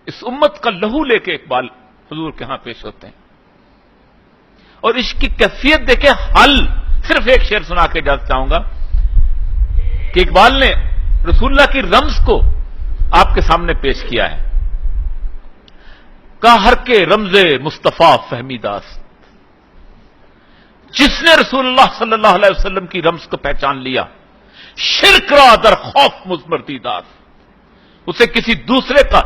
اس امت کا لہو لے کے اقبال حضور کے ہاں پیش ہوتے ہیں، اور عشق کی کیفیت دیکھیں. حل صرف ایک شعر سنا کے اجازت چاہوں گا کہ اقبال نے رسول اللہ کی رمز کو آپ کے سامنے پیش کیا ہے. کہا ہر کے رمز مصطفیٰ فہمی داست، جس نے رسول اللہ صلی اللہ علیہ وسلم کی رمز کو پہچان لیا، شرک را در خوف مزمردی داست، اسے کسی دوسرے کا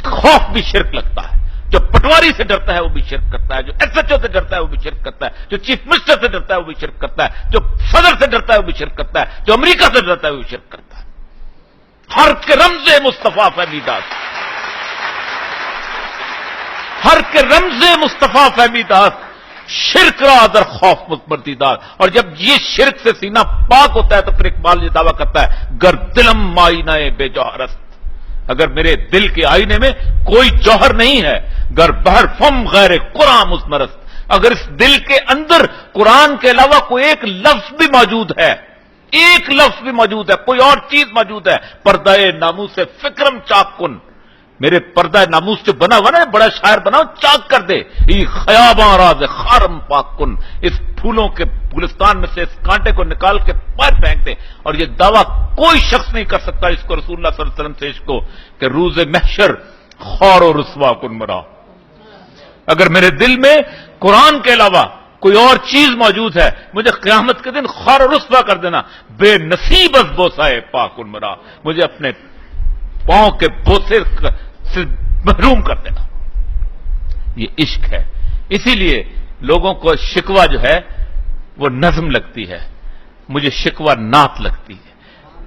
خوف بھی شرک لگتا ہے. جو پٹواری سے ڈرتا ہے وہ بھی شرک کرتا ہے، جو ایس ایچ او سے ڈرتا ہے وہ بھی شرک کرتا ہے، جو چیف منسٹر سے ڈرتا ہے وہ بھی شرک کرتا ہے، جو صدر سے ڈرتا ہے وہ بھی شرک کرتا ہے، جو امریکہ سے ڈرتا ہے وہ بھی شرک کرتا ہے. ہر کے رمز مصطفیٰ فہمی داست، ہر کے رمز مصطفیٰ فہمی داست، شرک را در خوف مزمردی داست. اور جب یہ شرک سے سینہ پاک ہوتا ہے تو پھر اقبال یہ دعویٰ کرتا ہے گر دلم آئینہ بے جوہرست، اگر میرے دل کے آئینے میں کوئی جوہر نہیں ہے، گر بہر فم غیر قرآن مزمرست، اگر اس دل کے اندر قرآن کے علاوہ کوئی ایک لفظ بھی موجود ہے، ایک لفظ بھی موجود ہے، کوئی اور چیز موجود ہے، پردہ ناموس سے فکرم چاک کن، میرے پردہ ناموس جو بنا ہوا نا، بڑا شاعر بنا چاک کر دے، یہ خیاباں راز خارم پاک کن، اس پھولوں کے گلستان میں سے اس کانٹے کو نکال کے باہر پھینک دے. اور یہ دعویٰ کوئی شخص نہیں کر سکتا اس کو رسول اللہ صلی اللہ علیہ وسلم سے عشق کو کہ روز محشر خار و رسوا کن مرا، اگر میرے دل میں قرآن کے علاوہ کوئی اور چیز موجود ہے، مجھے قیامت کے دن خار و رسوا کر دینا، بے نصیب از بوسائے پاک کن مرا، مجھے اپنے پاؤں کے بوسے سے محروم کر دینا. یہ عشق ہے. اسی لیے لوگوں کو شکوہ جو ہے وہ نظم لگتی ہے، مجھے شکوہ نعت لگتی ہے.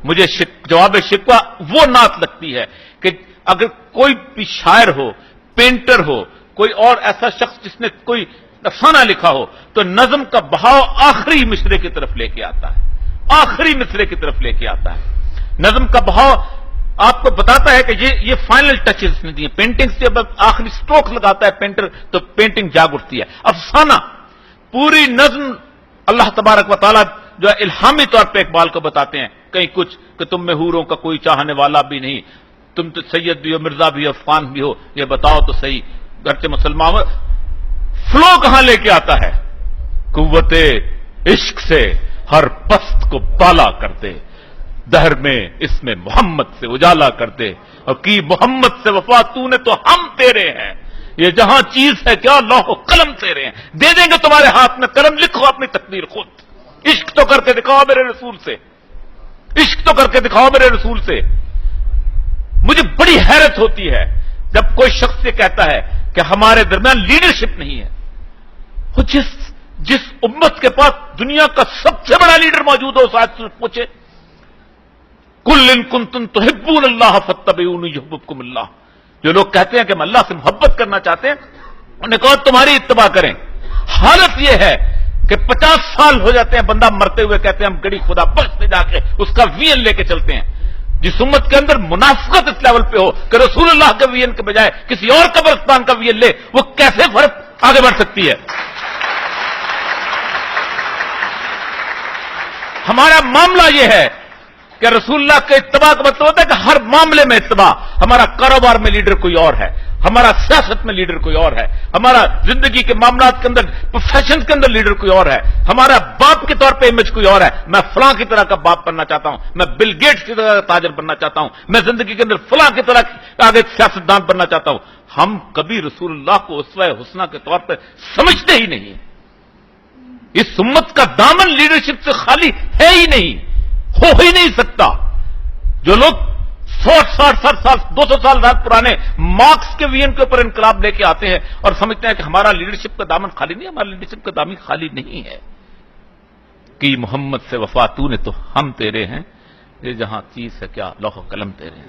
مجھے جواب شکوہ وہ نعت لگتی ہے کہ اگر کوئی بھی شاعر ہو، پینٹر ہو، کوئی اور ایسا شخص جس نے کوئی افسانہ لکھا ہو، تو نظم کا بہاؤ آخری مصرے کی طرف لے کے آتا ہے، آخری مصرے کی طرف لے کے آتا ہے. نظم کا بہاؤ آپ کو بتاتا ہے کہ یہ فائنل ٹچز نے دیے. پینٹنگ سے جب آخری سٹروک لگاتا ہے پینٹر تو پینٹنگ جاگ اٹھتی ہے. افسانہ پوری نظم اللہ تبارک و تعالیٰ جو ہے الہامی طور پہ اقبال کو بتاتے ہیں کہیں کچھ کہ تم میں حوروں کا کوئی چاہنے والا بھی نہیں، تم تو سید بھی ہو، مرزا بھی ہو، فان بھی ہو، یہ بتاؤ تو صحیح. گرچہ مسلمان فلو کہاں لے کے آتا ہے؟ قوت عشق سے ہر پست کو بالا کر دے، دہر میں اس میں محمد سے اجالا کر دے، اور کی محمد سے وفا تو نے تو ہم تیرے ہیں، یہ جہاں چیز ہے کیا لوح و قلم تیرے ہیں، دے دیں گے تمہارے ہاتھ میں قلم، لکھو اپنی تقدیر خود. عشق تو کر کے دکھاؤ میرے رسول سے، عشق تو کر کے دکھاؤ میرے رسول سے. مجھے بڑی حیرت ہوتی ہے جب کوئی شخص یہ کہتا ہے کہ ہمارے درمیان لیڈرشپ نہیں ہے. وہ جس امت کے پاس دنیا کا سب سے بڑا لیڈر موجود ہو، شاید سے پوچھے کل ان کنتم تحبون اللہ فاتبعونی یحببکم اللہ. جو لوگ کہتے ہیں کہ ہم اللہ سے محبت کرنا چاہتے ہیں، انہوں نے کہا تمہاری اتباع کریں. حالت یہ ہے کہ 50 سال ہو جاتے ہیں بندہ مرتے ہوئے کہتے ہیں ہم گڑی خدا بخش سے جا کے اس کا وی این لے کے چلتے ہیں. جس امت کے اندر منافقت اس لیول پہ ہو کہ رسول اللہ کے وی این کے بجائے کسی اور قبرستان کا وی این لے، وہ کیسے فرق آگے بڑھ سکتی ہے؟ ہمارا معاملہ یہ ہے کہ رسول اللہ کے اتباع کا مطلب ہوتا ہے کہ ہر معاملے میں اتباع. ہمارا کاروبار میں لیڈر کوئی اور ہے، ہمارا سیاست میں لیڈر کوئی اور ہے، ہمارا زندگی کے معاملات کے اندر پروفیشن کے اندر لیڈر کوئی اور ہے، ہمارا باپ کے طور پہ امیج کوئی اور ہے. میں فلاں کی طرح کا باپ بننا چاہتا ہوں، میں بل گیٹس کی طرح کا تاجر بننا چاہتا ہوں، میں زندگی کے اندر فلاں کی طرح آگے سیاستدان بننا چاہتا ہوں. ہم کبھی رسول اللہ کو اسوہ حسنہ کے طور پہ سمجھتے ہی نہیں. اس امت کا دامن لیڈرشپ سے خالی ہے ہی نہیں، ہو ہی نہیں سکتا. جو لوگ 100 سال 200 سال بعد پرانے مارکس کے وی این کے اوپر انقلاب لے کے آتے ہیں اور سمجھتے ہیں کہ ہمارا لیڈرشپ کا دامن خالی نہیں، ہمارا لیڈرشپ کا دامن خالی نہیں ہے. کہ محمد سے وفا تو نے تو ہم تیرے ہیں، یہ جہاں چیز ہے کیا لوح و قلم تیرے ہیں.